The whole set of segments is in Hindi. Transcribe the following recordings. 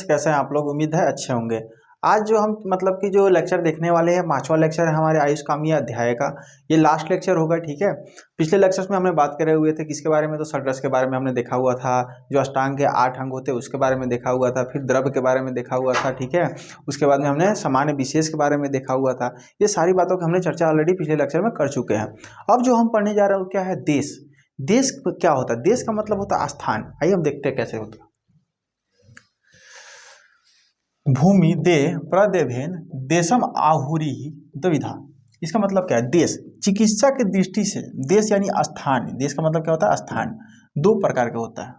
कैसे हैं आप लोग। उम्मीद है अच्छे होंगे। आज जो हम मतलब कि जो लेक्चर देखने वाले हैं, पांचवा लेक्चर है हमारे आयुष कामीय अध्याय का। ये लास्ट लेक्चर होगा, ठीक है। पिछले लेक्चर्स में हमने बात करे हुए थे किसके बारे में, तो षड्रस के बारे में हमने देखा हुआ था। जो अष्टांग के 8 अंग होते हैं उसके बारे में देखा हुआ था। फिर द्रव्य के बारे में देखा हुआ था, ठीक है। उसके बाद में हमने सामान्य विशेष के बारे में देखा हुआ था। ये सारी बातों की हमने चर्चा ऑलरेडी पिछले लेक्चर में कर चुके हैं। अब जो हम पढ़ने जा रहे हैं वो क्या है, देश। देश क्या होता है? देश का मतलब होता है स्थान। आइए हम देखते हैं कैसे होता है। भूमि दे प्रदेभेन देशम आहुरी द्विधा। इसका मतलब क्या है? देश। चिकित्सा की दृष्टि से देश यानी स्थान। देश का मतलब क्या होता है? स्थान। दो प्रकार का होता है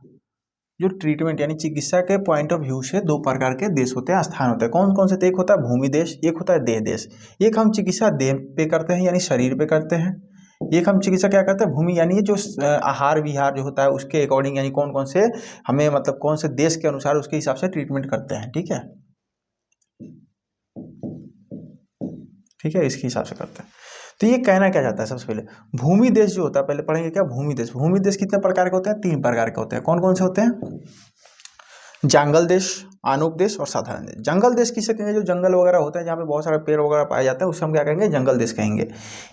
जो ट्रीटमेंट यानी चिकित्सा के पॉइंट ऑफ व्यू से दो प्रकार के देश होते हैं, स्थान होते हैं। कौन कौन से? एक होता है भूमि देश, एक होता है देह देश। एक हम चिकित्सा देह पे करते हैं यानी शरीर पे करते हैं। एक हम चिकित्सा क्या करते हैं? भूमि यानी जो आहार विहार जो होता है उसके अकॉर्डिंग, यानी कौन कौन से हमें मतलब कौन से देश के अनुसार उसके हिसाब से ट्रीटमेंट करते हैं, ठीक है। ठीक है, इसके हिसाब से करते हैं। तो ये कहना क्या चाहता है? सबसे पहले भूमि देश जो होता है, पहले पढ़ेंगे क्या भूमि देश। भूमि देश कितने प्रकार के होते हैं? 3 प्रकार के होते हैं। कौन कौन से होते हैं? जंगल देश, आनूप देश और साधारण देश। जंगल देश किसे कहेंगे? जो जंगल वगैरह होता है जहाँ पे बहुत सारे पेड़ वगैरह पाए जाते हैं उसे हम क्या कहेंगे? जंगल देश कहेंगे।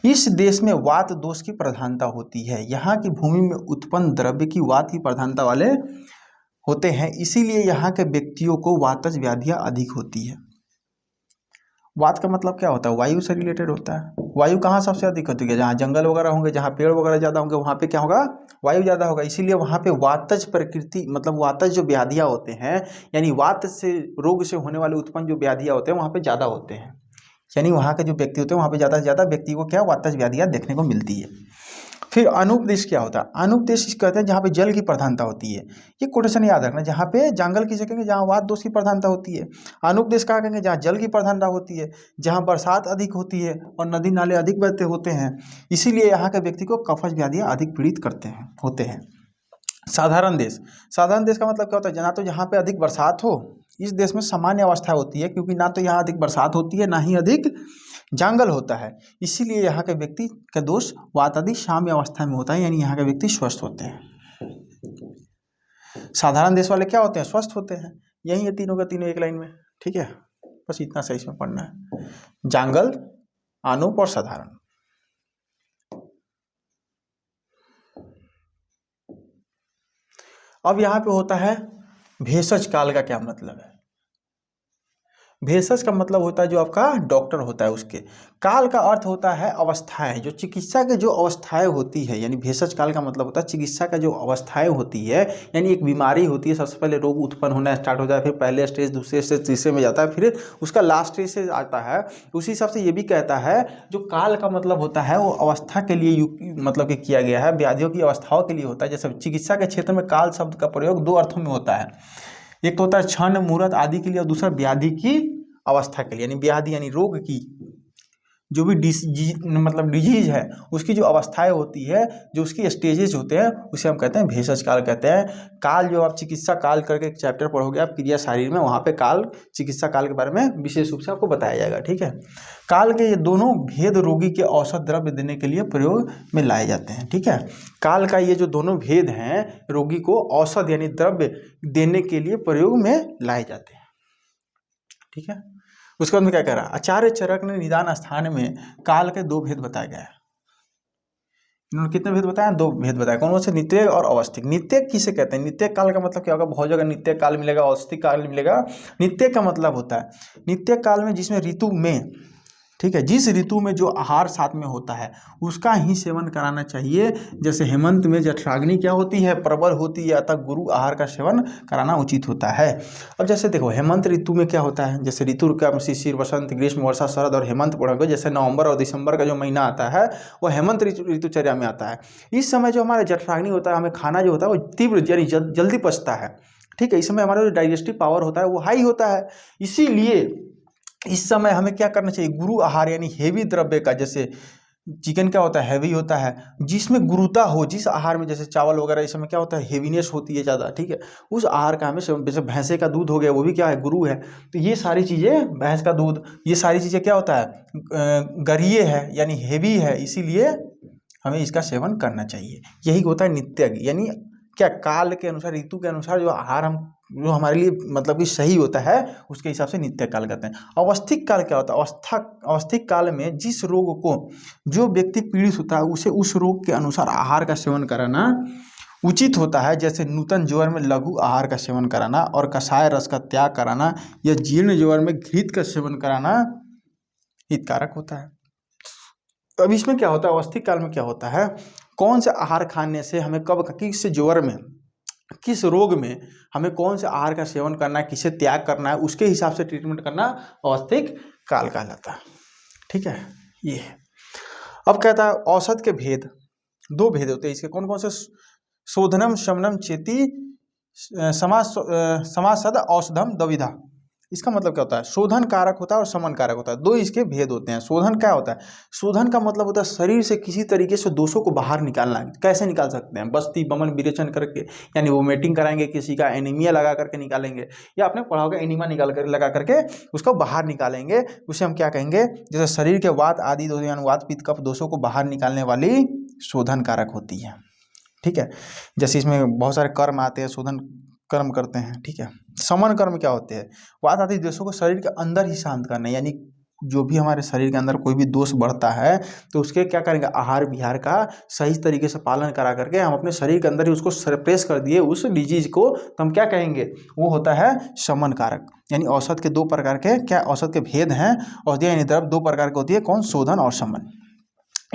इस देश में वात दोष की प्रधानता होती है। यहाँ की भूमि में उत्पन्न द्रव्य की वात की प्रधानता वाले होते हैं, इसीलिए यहाँ के व्यक्तियों को वातज व्याधियाँ अधिक होती है। वात का मतलब क्या होता है? वायु से रिलेटेड होता है। वायु कहाँ सबसे अधिक होती है? जहाँ जंगल वगैरह होंगे, जहाँ पेड़ वगैरह ज़्यादा होंगे, वहाँ पे क्या होगा? वायु ज़्यादा होगा। इसीलिए वहाँ पे वातज प्रकृति मतलब वातज जो व्याधियाँ होते हैं, यानी वात से रोग से होने वाले उत्पन्न जो व्याधियाँ होते हैं वहाँ पे ज़्यादा होते हैं। यानी वहाँ के जो व्यक्ति होते हैं वहाँ पे ज़्यादा से ज़्यादा व्यक्ति को क्या वातज व्याधियाँ देखने को मिलती है। फिर अनुपदेश क्या होता है? अनुपदेश कहते हैं जहाँ पे जल की प्रधानता होती है। ये कोटेशन याद रखना। जहाँ पे जंगल किसे कहेंगे? जहाँ वात दोष की प्रधानता होती है। अनुपदेश कहाँ कहेंगे? जहाँ जल की प्रधानता होती है, जहाँ बरसात अधिक होती है और नदी नाले अधिक बहते होते हैं, इसीलिए यहाँ के व्यक्ति को कफज व्याधियाँ अधिक पीड़ित करते हैं होते हैं। साधारण देश। साधारण देश का मतलब क्या होता है? ना तो जहाँ पे अधिक बरसात हो, इस देश में सामान्य अवस्था होती है, क्योंकि ना तो यहाँ अधिक बरसात होती है ना ही अधिक जंगल होता है। इसीलिए यहाँ के व्यक्ति का दोष वात आदि साम्य अवस्था में होता है, यानी यहाँ के व्यक्ति स्वस्थ होते हैं। साधारण देश वाले क्या होते हैं? स्वस्थ होते हैं। यही है तीनों का तीनों एक लाइन में, ठीक है। बस इतना सही इसमें पढ़ना है। जंगल, आनूप और साधारण। अब यहाँ पे होता है भेषज काल का क्या मतलब है? भेषज का मतलब होता है जो आपका डॉक्टर होता है उसके। काल का अर्थ होता है अवस्थाएं, जो चिकित्सा के जो अवस्थाएं होती है, यानी भेषज काल का मतलब होता है चिकित्सा का जो अवस्थाएं होती है। यानी एक बीमारी होती है, सबसे पहले रोग उत्पन्न होना स्टार्ट हो जाए, फिर पहले स्टेज, दूसरे स्टेज, तीसरे में जाता है, फिर उसका लास्ट स्टेज से आता है। उसी हिसाब से ये भी कहता है जो काल का मतलब होता है वो अवस्था के लिए मतलब कि किया गया है, व्याधियों की अवस्थाओं के लिए होता है। जैसे चिकित्सा के क्षेत्र में काल शब्द का प्रयोग 2 अर्थों में होता है। एक तो होता है क्षण मुहूर्त आदि के लिए, और दूसरा व्याधि की अवस्था के लिए। यानी व्याधि यानी रोग की जो भी मतलब डिजीज है उसकी जो अवस्थाएं होती है, जो उसकी स्टेजेस होते हैं, उसे हम कहते हैं भेषज काल कहते हैं। काल जो आप चिकित्सा काल करके एक चैप्टर पढ़ोगे आप क्रिया शारीर में, वहाँ पे काल चिकित्सा काल के बारे में विशेष रूप से आपको बताया जाएगा, ठीक है। काल के ये दोनों भेद रोगी के औषध द्रव्य देने के लिए प्रयोग में लाए जाते हैं, ठीक है। काल का ये जो दोनों भेद हैं रोगी को औषध यानी द्रव्य देने के लिए प्रयोग में लाए जाते हैं, ठीक है। उसके बाद में क्या कह रहा है? आचार्य चरक ने निदान स्थान में काल के 2 भेद बताए गए। इन्होंने कितने भेद बताया? 2 भेद बताया। कौन से? नित्य और अवस्थिक। नित्य किसे कहते हैं? नित्य काल का मतलब क्या होगा? बहुत जगह नित्य काल मिलेगा, अवस्थिक काल मिलेगा। नित्य का मतलब होता है नित्य काल में जिसमें ऋतु में, ठीक है, जिस ऋतु में जो आहार साथ में होता है उसका ही सेवन कराना चाहिए। जैसे हेमंत में जठराग्नि क्या होती है? प्रबल होती है, अतः गुरु आहार का सेवन कराना उचित होता है। अब जैसे देखो हेमंत ऋतु में क्या होता है, जैसे ऋतु का शिशिर, वसंत, ग्रीष्म, वर्षा, शरद और हेमंत पढ़ोगे, जैसे नवंबर और दिसंबर का जो महीना आता है वो हेमंत ऋतुचर्या में आता है। इस समय जो हमारा जठराग्नि होता है, हमें खाना जो होता है वो तीव्र यानी जल्दी पचता है, ठीक है। इस समय हमारा जो डाइजेस्टिव पावर होता है वो हाई होता है। इसीलिए इस समय हमें क्या करना चाहिए? गुरु आहार यानी हेवी द्रव्य का, जैसे चिकन क्या होता है? हैवी होता है, जिसमें गुरुता हो, जिस आहार में, जैसे चावल वगैरह इस समय क्या होता है? हेवीनेस होती है ज़्यादा, ठीक है। उस आहार का हमें जैसे भैंसे का दूध हो गया, वो भी क्या है? गुरु है। तो ये सारी चीज़ें, भैंस का दूध, ये सारी चीज़ें क्या होता है? गरीय है यानी हेवी है, इसीलिए हमें इसका सेवन करना चाहिए। यही होता है नित्य, यानी क्या काल के अनुसार, ऋतु के अनुसार जो आहार हम जो हमारे लिए मतलब कि सही होता है उसके हिसाब से नित्य काल कहते हैं। अवस्थिक काल क्या होता है? अवस्थिक काल में जिस रोग को जो व्यक्ति पीड़ित होता है उसे उस रोग के अनुसार आहार का सेवन कराना उचित होता है। जैसे नूतन ज्वर में लघु आहार का सेवन कराना और कषाय रस का त्याग कराना या जीर्ण ज्वर में घृत का सेवन कराना हितकारक होता है। अब इसमें क्या होता है, अवस्थिक काल में क्या होता है, कौन सा आहार खाने से हमें कब किस ज्वर में किस रोग में हमें कौन से आहार का सेवन करना है, किसे त्याग करना है, उसके हिसाब से ट्रीटमेंट करना अवस्थिक काल कहलाता है। ठीक है, ये है। अब कहता है औषध के भेद, दो भेद होते हैं इसके, कौन कौन से? शोधनम शमनम चेति समासद औषधम द्विधा। इसका मतलब क्या होता है? शोधन कारक होता है और शमन कारक होता है, दो इसके भेद होते हैं। शोधन क्या होता है? शोधन का मतलब होता है शरीर से किसी तरीके से दोषों को बाहर निकालना। कैसे निकाल सकते हैं? बस्ती बमन विरेचन करके, यानी वोमिटिंग कराएंगे, किसी का एनीमिया लगा करके निकालेंगे, या आपने पढ़ा होगा एनीमा निकाल कर लगा करके उसको बाहर निकालेंगे, उसे हम क्या कहेंगे? जैसे शरीर के वात आदि दोष यानी वात पित्त कफ दोषों को बाहर निकालने वाली शोधन कारक होती है। ठीक है, जैसे इसमें बहुत सारे कर्म आते हैं, शोधन कर्म करते हैं। ठीक है, समन कर्म क्या होते हैं? वात आदि दोषों को शरीर के अंदर ही शांत करना, यानी जो भी हमारे शरीर के अंदर कोई भी दोष बढ़ता है तो उसके क्या करेंगे? आहार विहार का सही तरीके से पालन करा करके हम अपने शरीर के अंदर ही उसको सप्रेस कर दिए उस डिजीज को, तो हम क्या कहेंगे? वो होता है शमन कारक। यानी औषध के दो प्रकार के क्या औषध के भेद हैं? औषधि यानी द्रव्य दो प्रकार के होती है, कौन? शोधन और शमन।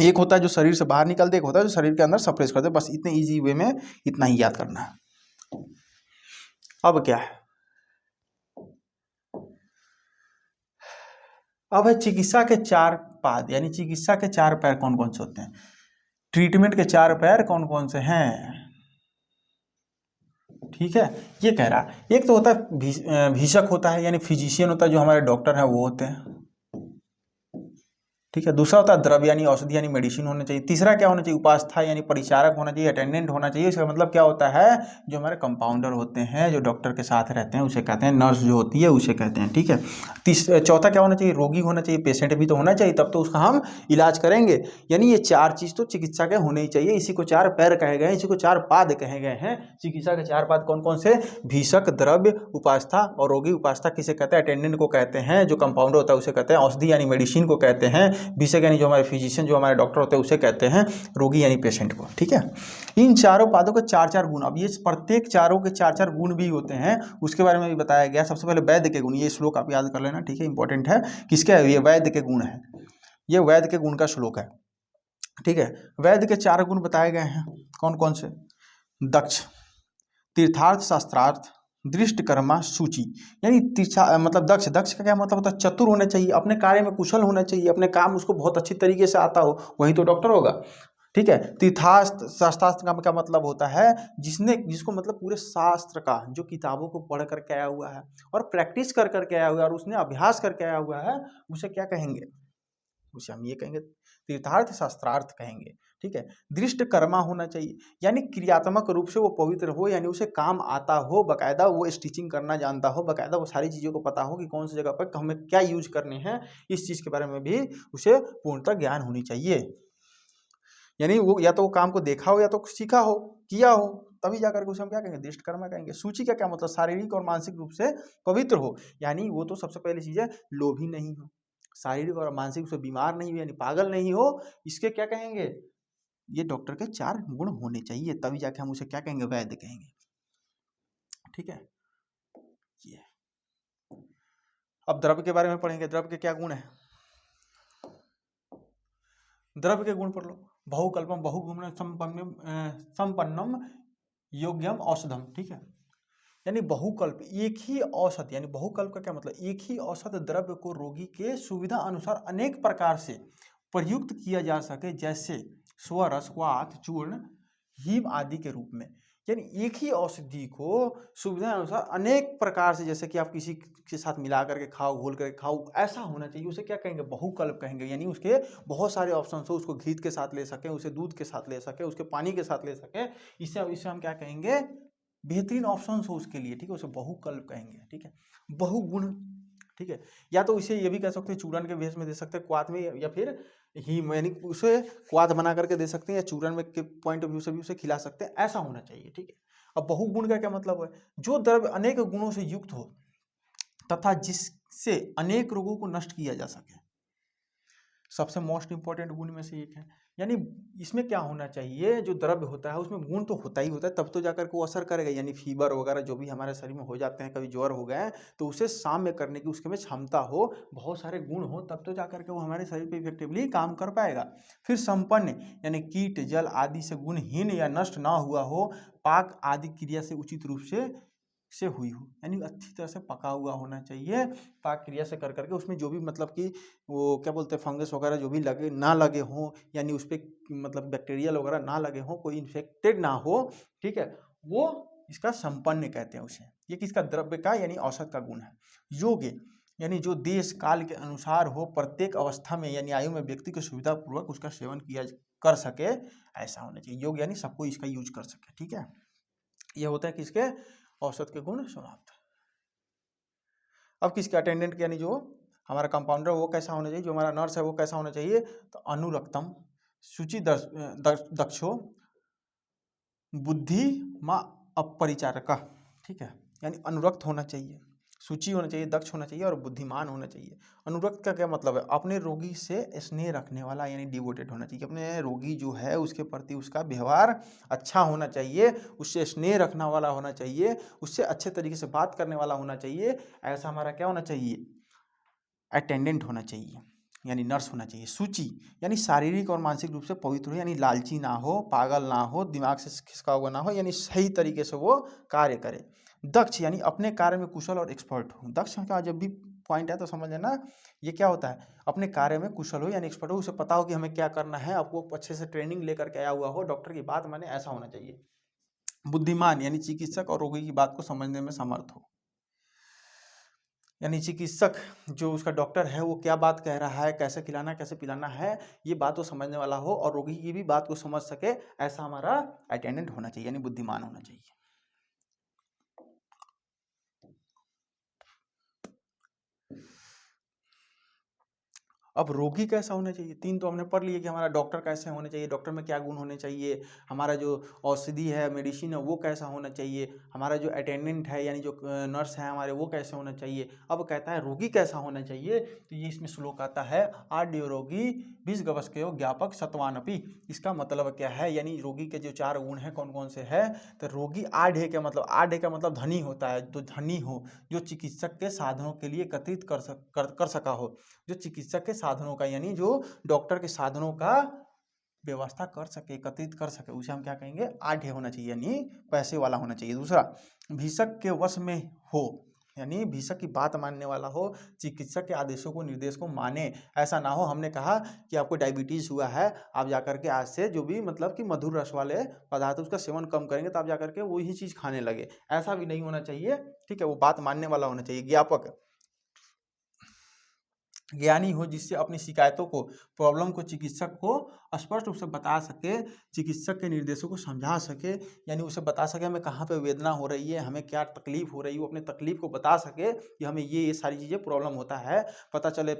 एक होता है जो शरीर से बाहर निकल दे, एक होता है जो शरीर के अंदर सप्रेस कर दे। बस इतने इजी वे में इतना ही याद करना है। अब क्या है? अब है चिकित्सा के चार पाद, यानी चिकित्सा के चार पैर कौन कौन से होते हैं? ट्रीटमेंट के चार पैर कौन कौन से हैं? ठीक है, ये कह रहा है। एक तो होता है भीषक होता है, यानी फिजिशियन होता है, जो हमारे डॉक्टर हैं वो होते हैं। ठीक है, दूसरा होता है द्रव्य यानी औषधि यानी मेडिसिन होना चाहिए। तीसरा क्या होना चाहिए? उपास्था यानी परिचारक होना चाहिए, अटेंडेंट होना चाहिए। इसका मतलब क्या होता है? जो हमारे कंपाउंडर होते हैं, जो डॉक्टर के साथ रहते हैं, उसे कहते हैं नर्स, जो होती है उसे कहते हैं। ठीक है, चौथा क्या होना चाहिए? रोगी होना चाहिए, पेशेंट भी तो होना चाहिए, तब तो उसका हम इलाज करेंगे। यानी ये चार चीज़ तो चिकित्सा के होने ही चाहिए। इसी को चार पैर कहे गए हैं, इसी को चार पाद कहे गए हैं। चिकित्सा के चार पाद कौन कौन से? भीषक, द्रव्य, उपास्था और रोगी। उपास्था किसे कहते हैं? अटेंडेंट को कहते हैं। जो कंपाउंडर होता है उसे कहते हैं औषधि यानी मेडिसिन को कहते हैं। भीषक यानी जो हमारे फिजिशियन, जो हमारे डॉक्टर होते हैं उसे कहते हैं रोगी यानी पेशेंट को। ठीक है, इन चारों पादों के चार चार गुण। अब ये प्रत्येक चारों के चार चार गुण भी होते हैं, उसके बारे में भी बताया गया। सबसे पहले वैद्य के गुण, ये श्लोक आप याद कर लेना। ठीक है, इंपॉर्टेंट है। किसका है ये? वैद्य के गुण है, ये वैद्य के गुण का श्लोक है। ठीक है, वैद्य के चार गुण बताए गए हैं, कौन कौन से? दक्ष, तीर्थार्थ शास्त्रार्थ, दृष्ट कर्मा, सूची। यानी मतलब दक्ष, दक्ष का क्या मतलब होता है? चतुर होना चाहिए, अपने कार्य में कुशल होना चाहिए, अपने काम उसको बहुत अच्छी तरीके से आता हो, वही तो डॉक्टर होगा। ठीक है, तीर्थास्त्र शास्त्रास्त्र का क्या मतलब होता है? जिसको मतलब पूरे शास्त्र का, जो किताबों को पढ़ करके आया हुआ है और प्रैक्टिस कर करके आया हुआ है और उसने अभ्यास करके आया हुआ है, उसे क्या कहेंगे? उसे हम ये कहेंगे तीर्थार्थ शास्त्रार्थ कहेंगे। ठीक है, दृष्ट कर्मा होना चाहिए, यानी क्रियात्मक रूप से वो पवित्र हो, यानी उसे काम आता हो, बकायदा वो स्टिचिंग करना जानता हो, बकायदा वो सारी चीज़ों को पता हो कि कौन सी जगह पर हमें क्या यूज करने हैं, इस चीज़ के बारे में भी उसे पूर्णतः ज्ञान होनी चाहिए। यानी वो या तो वो काम को देखा हो या तो सीखा हो, किया हो, तभी जाकर के उसे हम क्या कहेंगे? दृष्ट कर्मा कहेंगे। सूची का क्या मतलब? शारीरिक और मानसिक रूप से पवित्र हो, यानी वो तो सबसे पहली चीज़ है लोभी नहीं हो, शारीरिक और मानसिक रूप से बीमार नहीं हो, यानी पागल नहीं हो। इसके क्या कहेंगे? ये डॉक्टर के चार गुण होने चाहिए, तभी जाके हम उसे क्या कहेंगे? वैद्य कहेंगे। ठीक है, ये अब द्रव्य के बारे में पढ़ेंगे। द्रव्य के क्या गुण है? द्रव्य के गुण पढ़ लो। बहुकल्पम बहुगुण संपन्नम योग्यम औषधम। ठीक है, यानी बहुकल्प, एक ही औषध, यानी बहुकल्प का क्या मतलब? एक ही औषध द्रव्य को रोगी के सुविधा अनुसार अनेक प्रकार से प्रयुक्त किया जा सके, जैसे स्वरस, क्वाथ, चूर्ण, हीम आदि के रूप में। यानी एक ही औषधि को सुविधा अनुसार अनेक प्रकार से, जैसे कि आप किसी के साथ मिला करके खाओ, घोल करके खाओ, ऐसा होना चाहिए। उसे क्या कहेंगे? बहुकल्प कहेंगे। यानी उसके बहुत सारे ऑप्शन हो, उसको घी के साथ ले सके, उसे दूध के साथ ले सके, उसके पानी के साथ ले सके, इसे हम क्या कहेंगे? बेहतरीन ऑप्शन हो उसके लिए। ठीक है, उसे बहुकल्प कहेंगे। ठीक है, बहुगुण। ठीक है, या तो इसे ये भी कह सकते हैं चूर्ण के भेष में दे सकते हैं, क्वाथ में, या फिर ही यानी उसे क्वाथ बना करके दे सकते हैं, या चूर्ण में के पॉइंट ऑफ व्यू से भी उसे खिला सकते हैं, ऐसा होना चाहिए। ठीक है, अब बहुगुण का क्या मतलब है? जो द्रव्य अनेक गुणों से युक्त हो तथा जिससे अनेक रोगों को नष्ट किया जा सके, सबसे मोस्ट इंपॉर्टेंट गुण में से एक है। यानी इसमें क्या होना चाहिए, जो द्रव्य होता है उसमें गुण तो होता ही होता है, तब तो जाकर के वो असर करेगा। यानी फीवर वगैरह जो भी हमारे शरीर में हो जाते हैं, कभी ज्वर हो गए तो उसे साम्य करने की उसके में क्षमता हो, बहुत सारे गुण हो, तब तो जाकर के वो हमारे शरीर पे इफेक्टिवली काम कर पाएगा। फिर संपन्न, यानी कीट जल आदि से गुणहीन या नष्ट ना हुआ हो, पाक आदि क्रिया से उचित रूप से हुई हो, यानी अच्छी तरह से पका हुआ होना चाहिए, पाक क्रिया से कर करके उसमें जो भी मतलब कि वो क्या बोलते हैं फंगस वगैरह जो भी लगे ना लगे हों, यानी उस पर मतलब बैक्टीरियल वगैरह ना लगे हों, कोई इन्फेक्टेड ना हो, ठीक है, वो इसका संपन्न कहते हैं उसे। ये किसका? द्रव्य का यानी औसत का गुण है। योग्य, यानी जो देश काल के अनुसार हो, प्रत्येक अवस्था में यानी आयु में व्यक्ति को सुविधा पूर्वक उसका सेवन किया कर सके, ऐसा होना चाहिए। योग्य यानी सबको इसका यूज कर सके, ठीक है। ये होता है किसके? औसत के गुण समाप्त। अब किसके? अटेंडेंट यानी जो हमारा कंपाउंडर वो कैसा होना चाहिए, जो हमारा नर्स है वो कैसा होना चाहिए? तो अनुरक्तम, शुचि दक्षो, बुद्धि माँ अपरिचारका, ठीक है। यानी अनुरक्त होना चाहिए, सूची होना चाहिए, दक्ष होना चाहिए और बुद्धिमान होना चाहिए। अनुरक्त का क्या मतलब है? अपने रोगी से स्नेह रखने वाला, यानी डिवोटेड होना चाहिए। अपने रोगी जो है उसके प्रति उसका व्यवहार अच्छा होना चाहिए, उससे स्नेह रखने वाला होना चाहिए, उससे अच्छे तरीके से बात करने वाला होना चाहिए। ऐसा हमारा क्या होना चाहिए? अटेंडेंट होना चाहिए, यानी नर्स होना चाहिए। सूची यानी शारीरिक और मानसिक रूप से पवित्र हो, यानी लालची ना हो, पागल ना हो, दिमाग से खिसका हुआ ना हो, यानी सही तरीके से वो कार्य करे। दक्ष यानी अपने कार्य में कुशल और एक्सपर्ट हो। दक्ष का जब भी पॉइंट है तो समझ लेना, ये क्या होता है? अपने कार्य में कुशल हो यानी एक्सपर्ट हो, उसे पता हो कि हमें क्या करना है, आपको अच्छे से ट्रेनिंग लेकर के आया हुआ हो, डॉक्टर की बात माने, ऐसा होना चाहिए। बुद्धिमान यानी चिकित्सक और रोगी की बात को समझने में समर्थ हो, यानी चिकित्सक जो उसका डॉक्टर है वो क्या बात कह रहा है, कैसे खिलाना है, कैसे पिलाना है, ये बात को समझने वाला हो और रोगी की भी बात को समझ सके, ऐसा हमारा अटेंडेंट होना चाहिए, यानी बुद्धिमान होना चाहिए। अब रोगी कैसा होना चाहिए? तीन तो हमने पढ़ लिए कि हमारा डॉक्टर कैसे होने चाहिए, डॉक्टर में क्या गुण होने चाहिए, हमारा जो औषधि है, मेडिसिन है, वो कैसा होना चाहिए, हमारा जो अटेंडेंट है यानी जो नर्स है हमारे, वो कैसे होना चाहिए। अब कहता है रोगी कैसा होना चाहिए, तो ये इसमें श्लोक आता है, आड्य रोगी बीस गवस्क्यो ज्ञापक सत्वानपि। इसका मतलब क्या है? यानी रोगी के जो चार गुण हैं कौन कौन से है? तो रोगी आढ़ का मतलब, आढ़ का मतलब धनी होता है, जो धनी हो, जो चिकित्सक के साधनों के लिए एकत्रित कर सका हो, जो चिकित्सक के साधनों का यानी जो डॉक्टर के साधनों का व्यवस्था कर सके, एकत्रित कर सके, उसे हम क्या कहेंगे? आढ़्य होना चाहिए, यानी पैसे वाला होना चाहिए। दूसरा, भीषक के वश में हो, यानी भीषक की बात मानने वाला हो, चिकित्सक के आदेशों को निर्देश को माने। ऐसा ना हो हमने कहा कि आपको डायबिटीज हुआ है, आप जाकर के आज से जो भी मतलब कि मधुर रस वाले पदार्थ उसका सेवन कम करेंगे तो आप जाकर के वही चीज खाने लगे, ऐसा भी नहीं होना चाहिए, ठीक है। वो बात मानने वाला होना चाहिए। ज्ञापक, ज्ञानी हो, जिससे अपनी शिकायतों को, प्रॉब्लम को चिकित्सक को स्पष्ट रूप से बता सके, चिकित्सक के निर्देशों को समझा सके, यानी उसे बता सके हमें कहाँ पे वेदना हो रही है, हमें क्या तकलीफ हो रही है, वो अपने तकलीफ को बता सके कि हमें ये सारी चीज़ें प्रॉब्लम होता है, पता चले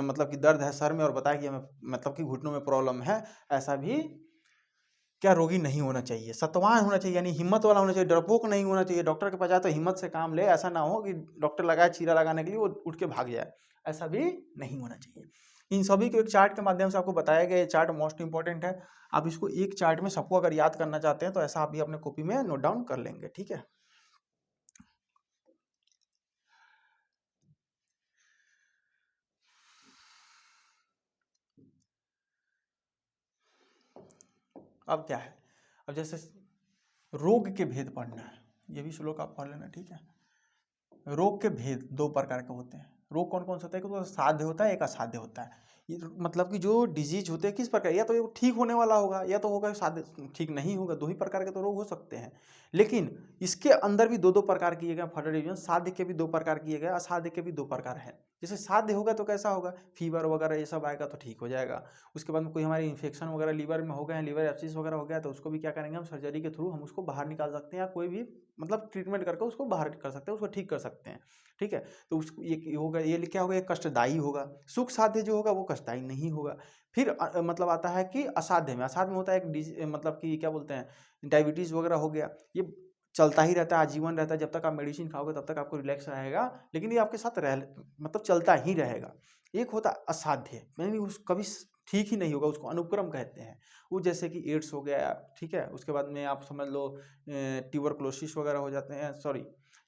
मतलब कि दर्द है सर में और बताए कि हमें मतलब कि घुटनों में प्रॉब्लम है, ऐसा भी क्या रोगी नहीं होना चाहिए। सत्वान होना चाहिए, यानी हिम्मत वाला होना चाहिए, डरपोक नहीं होना चाहिए। डॉक्टर के पास जाए तो हिम्मत से काम ले, ऐसा ना हो कि डॉक्टर लगाए चीरा लगाने के लिए वो उठ के भाग जाए, ऐसा भी नहीं होना चाहिए। इन सभी को एक चार्ट के माध्यम से आपको बताया गया। ये चार्ट मोस्ट इंपॉर्टेंट है, आप इसको एक चार्ट में सबको अगर याद करना चाहते हैं तो ऐसा आप भी अपने कॉपी में नोट डाउन कर लेंगे, ठीक है। अब क्या है, अब जैसे रोग के भेद पढ़ना है, ये भी श्लोक आप पढ़ लेना, ठीक है। रोग के भेद दो प्रकार के होते हैं। रोग कौन कौन सा होता है? एक तो साध्य होता है, एक असाध्य होता है। ये मतलब कि जो डिजीज होते हैं किस प्रकार, या तो ये ठीक होने वाला होगा या तो होगा साध्य ठीक नहीं होगा, दो ही प्रकार के तो रोग हो सकते हैं। लेकिन इसके अंदर भी दो दो प्रकार किए गए, फर्दर डिवीजन, साध्य के भी दो प्रकार किए गए, असाध्य के भी दो प्रकार हैं। जैसे साध्य होगा तो कैसा होगा, फीवर वगैरह ये सब आएगा तो ठीक हो जाएगा। उसके बाद में कोई हमारी इन्फेक्शन वगैरह लीवर में हो गए हैं, लीवर एब्सिस वगैरह हो गया तो उसको भी क्या करेंगे हम, सर्जरी के थ्रू हम उसको बाहर निकाल सकते हैं, या कोई भी मतलब ट्रीटमेंट करके उसको बाहर कर सकते हैं, उसको ठीक कर सकते हैं, ठीक है। तो उसको ये होगा, ये क्या होगा, ये कष्टदायी होगा। सुख साध्य जो होगा वो कष्टदायी नहीं होगा। फिर मतलब आता है कि असाध्य में, असाध्य में होता है एक मतलब कि क्या बोलते हैं, डायबिटीज वगैरह हो गया, ये चलता ही रहता है, आजीवन रहता है। जब तक आप मेडिसिन खाओगे तब तक आपको रिलैक्स रहेगा, लेकिन ये आपके साथ रह मतलब चलता ही रहेगा। एक होता है असाध्य, यानी उस कभी ठीक ही नहीं होगा, उसको अनुक्रम कहते हैं। वो जैसे कि एड्स हो गया, ठीक है, उसके बाद में आप समझ लो ट्यूबरक्लोसिस वगैरह हो जाते हैं, सॉरी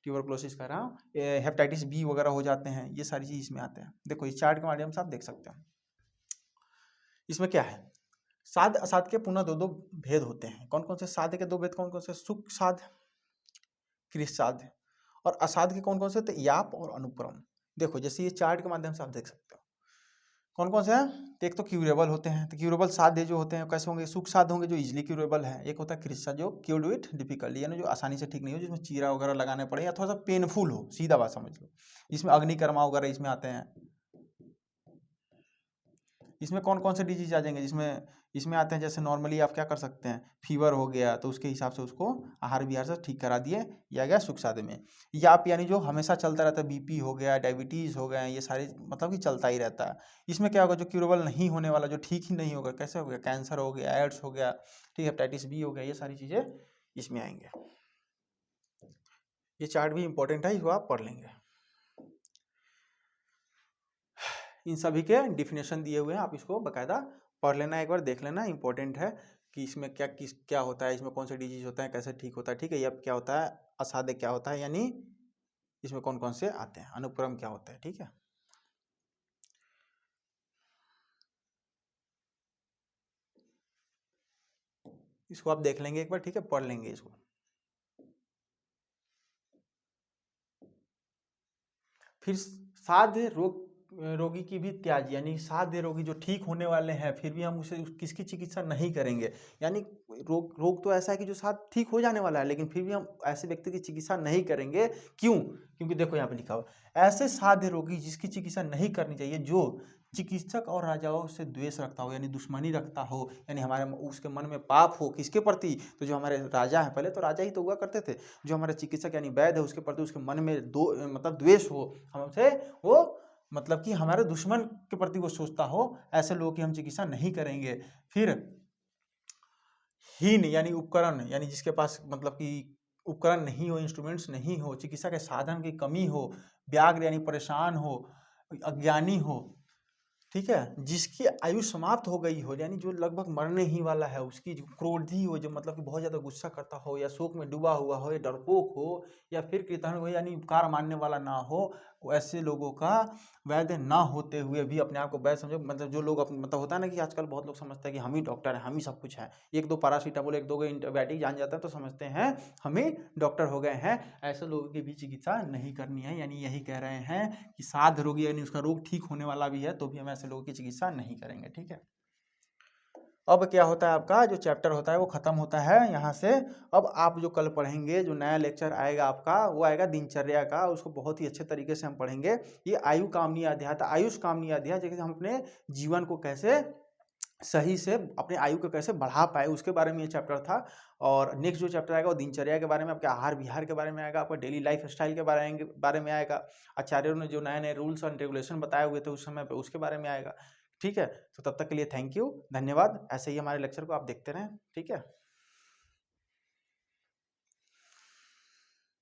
ट्यूबरक्लोसिस कह रहा हूँ, हेपेटाइटिस बी वगैरह हो जाते हैं, ये सारी चीज़ इसमें आते हैं। देखो इस चार्ट के माध्यम से आप देख सकते हो इसमें क्या है। साध असाध्य के पुनः दो दो भेद होते हैं। कौन कौन से साध्य के दो भेद, कौन कौन से, सुख साध्य, कृश साध्य। और असाध्य के कौन कौन से, तो याप और अनुक्रम। देखो जैसे ये चार्ट के माध्यम से आप देख सकते हो कौन कौन से हैं। तो एक तो क्यूरेबल होते हैं, तो क्यूरेबल साध्य जो होते हैं कैसे होंगे, सुख साध्य होंगे जो इजिली क्यूरेबल है। एक होता है कृश साध्य जो क्यूर्ड विथ डिफिकल्टी, यानी जो आसानी से ठीक नहीं हो, जिसमें चीरा वगैरह लगाने पड़े या थोड़ा सा पेनफुल हो, सीधा बात समझ लो। इसमें अग्निकर्मा वगैरह इसमें आते हैं। इसमें कौन कौन से डिजीज आ जाएंगे, जिसमें इसमें आते हैं जैसे नॉर्मली आप क्या कर सकते हैं, फीवर हो गया तो उसके हिसाब से उसको आहार विहार से ठीक करा दिए, या गया सुख साध्य में। याप यानी जो हमेशा चलता रहता है, बीपी हो गया, डायबिटीज हो गया, ये सारे मतलब कि चलता ही रहता है। इसमें क्या होगा, जो क्यूरेबल नहीं होने वाला, जो ठीक ही नहीं होगा, कैसे हो गया, कैंसर हो गया, एड्स हो गया, ठीक है, हेपेटाइटिस बी हो गया, ये सारी चीजें इसमें आएंगे। ये चार्ट भी इंपॉर्टेंट है, इसको आप पढ़ लेंगे। इन सभी के डिफिनेशन दिए हुए हैं, आप इसको बकायदा पढ़ लेना, एक बार देख लेना, इंपॉर्टेंट है कि इसमें क्या होता है, इसमें कौन से डिजीज होता है, कैसे ठीक होता है, ठीक है। ये क्या होता है, असाध्य क्या होता है, यानी इसमें कौन कौन से आते हैं, अनुक्रम क्या होता है, ठीक है। इसको आप देख लेंगे एक बार, ठीक है, पढ़ लेंगे इसको। फिर साध्य रोगी की भी त्याज, यानी साध्य रोगी जो ठीक होने वाले हैं फिर भी हम उसे किसकी चिकित्सा नहीं करेंगे, यानी रोग तो ऐसा है कि जो साथ ठीक हो जाने वाला है, लेकिन फिर भी हम ऐसे व्यक्ति की चिकित्सा नहीं करेंगे। क्यों? क्योंकि देखो यहाँ पे लिखा हुआ, ऐसे साध्य रोगी जिसकी चिकित्सा नहीं करनी चाहिए, जो चिकित्सक और राजाओं से द्वेष रखता हो, यानी दुश्मनी रखता हो, यानी हमारे उसके मन में पाप हो, किसके प्रति, तो जो हमारे राजा हैं, पहले तो राजा ही तो हुआ करते थे, जो हमारे चिकित्सक यानी वैद्य है उसके प्रति उसके मन में मतलब द्वेष हो हमसे, वो मतलब कि हमारे दुश्मन के प्रति वो सोचता हो, ऐसे लोगों की हम चिकित्सा नहीं करेंगे। फिर हीन यानी उपकरण, यानी जिसके पास मतलब कि उपकरण नहीं हो, इंस्ट्रूमेंट्स नहीं हो, चिकित्सा के साधन की कमी हो, व्याग्र यानी परेशान हो, अज्ञानी हो, ठीक है, जिसकी आयु समाप्त हो गई हो, यानी जो लगभग मरने ही वाला है, उसकी जो क्रोधी हो, जो मतलब कि बहुत ज़्यादा गुस्सा करता हो, या शोक में डूबा हुआ हो, या डरपोक हो, या फिर कृतघ्न हो, यानी उपकार मानने वाला ना हो, ऐसे लोगों का वैद्य ना होते हुए भी अपने आप को वैद्य समझो। मतलब जो लोग मतलब होता है ना कि आजकल बहुत लोग समझते हैं कि हम ही डॉक्टर हैं, हम ही सब कुछ है, एक दो पैरासीटामोल, एक दो एंटीबायोटिक जान जाता है तो समझते हैं हम ही डॉक्टर हो गए हैं। ऐसे लोगों की भी चिकित्सा नहीं करनी है, यानी यही कह रहे हैं कि साध रोगी यानी उसका रोग ठीक होने वाला भी है तो भी हम ऐसे लोगों की चिकित्सा नहीं करेंगे, ठीक है। अब क्या होता है, आपका जो चैप्टर होता है वो खत्म होता है यहाँ से। अब आप जो कल पढ़ेंगे, जो नया लेक्चर आएगा आपका, वो आएगा दिनचर्या का, उसको बहुत ही अच्छे तरीके से हम पढ़ेंगे। ये आयु कामनी अध्याय था, आयुष कामनी अध्याय, जैसे हम अपने जीवन को कैसे सही से अपने आयु को कैसे बढ़ा पाए उसके बारे में ये चैप्टर था। और नेक्स्ट जो चैप्टर आएगा वो दिनचर्या के बारे में, आपके आहार विहार के बारे में आएगा, आपका डेली लाइफ स्टाइल के बारे में आएगा। आचार्यों ने जो नए नए रूल्स एंड रेगुलेशन बताए हुए थे उस समय पे, उसके बारे में आएगा, ठीक है। तो तब तक के लिए थैंक यू, धन्यवाद। ऐसे ही हमारे लेक्चर को आप देखते रहें, ठीक है।